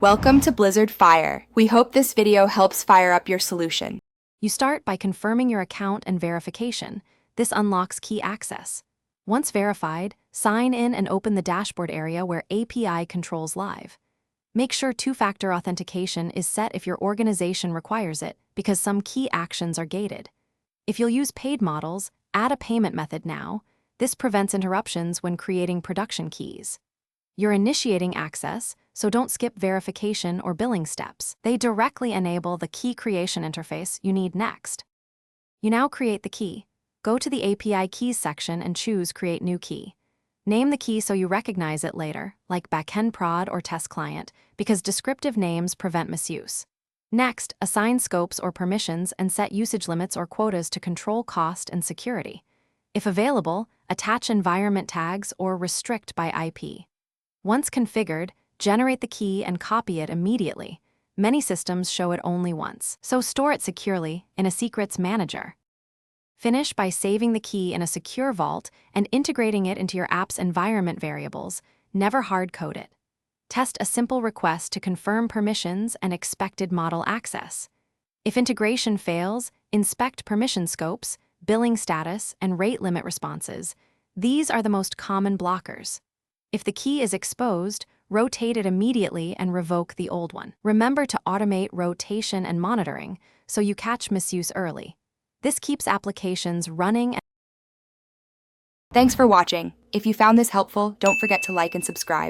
Welcome to Blizzard Fire. We hope this video helps fire up your solution. You start by confirming your account and verification. This unlocks key access. Once verified, sign in and open the dashboard area where API controls live. Make sure two-factor authentication is set if your organization requires it, because some key actions are gated. If you'll use paid models, add a payment method now. This prevents interruptions when creating production keys. You're initiating access, so don't skip verification or billing steps. They directly enable the key creation interface you need next. You now create the key. Go to the API Keys section and choose Create New Key. Name the key so you recognize it later, like Backend Prod or Test Client, because descriptive names prevent misuse. Next, assign scopes or permissions and set usage limits or quotas to control cost and security. If available, attach environment tags or restrict by IP. Once configured, generate the key and copy it immediately. Many systems show it only once, so store it securely in a secrets manager. Finish by saving the key in a secure vault and integrating it into your app's environment variables. Never hard-code it. Test a simple request to confirm permissions and expected model access. If integration fails, inspect permission scopes, billing status, and rate limit responses. These are the most common blockers. If the key is exposed, rotate it immediately and revoke the old one. Remember to automate rotation and monitoring so you catch misuse early. This keeps applications running. Thanks for watching. If you found this helpful, don't forget to like and subscribe.